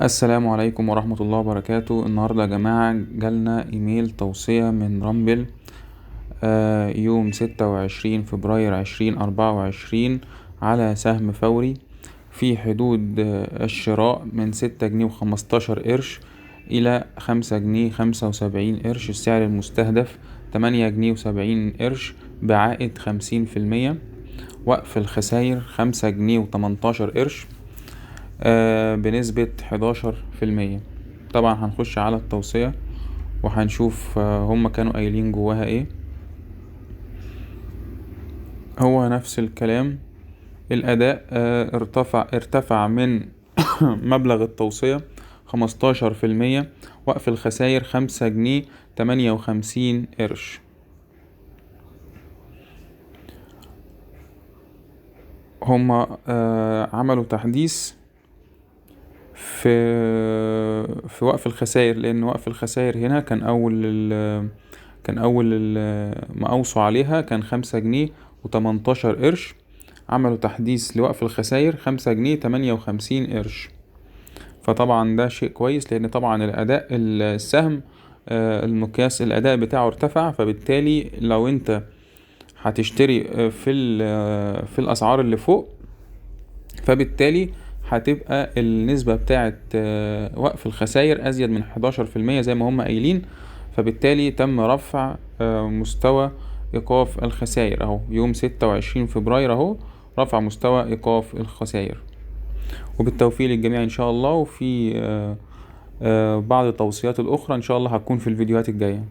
السلام عليكم ورحمة الله وبركاته. النهاردة يا جماعة جالنا ايميل توصية من رامبل يوم 26 فبراير 2024 على سهم فوري في حدود الشراء من 6 جنيه و15 قرش إلى 5 جنيه 75 قرش. السعر المستهدف 8 جنيه و70 قرش بعائد 50%. وقف الخسائر 5 جنيه و18 قرش بنسبة 11%. طبعا هنخش على التوصية وهنشوف هما كانوا قايلين جواها ايه. هو نفس الكلام. الأداء ارتفع من مبلغ التوصية 15%. وقف الخسائر 5 جنيه 58 قرش. هما عملوا تحديث في وقف الخسائر، لان وقف الخسائر هنا كان اول ما اوصوا عليها كان 5 جنيه و18 قرش. عملوا تحديث لوقف الخسائر 5 جنيه 58 قرش. فطبعا ده شيء كويس، لان طبعا الاداء السهم المقياس الاداء بتاعه ارتفع، فبالتالي لو انت هتشتري في الاسعار اللي فوق، فبالتالي هتبقى النسبة بتاعة وقف الخسائر أزيد من 11% زي ما هم قايلين. فبالتالي تم رفع مستوى إيقاف الخسائر أهو يوم 26 فبراير أهو رفع مستوى إيقاف الخسائر. وبالتوفيق للجميع إن شاء الله. وفي بعض التوصيات الأخرى إن شاء الله هتكون في الفيديوهات الجاية.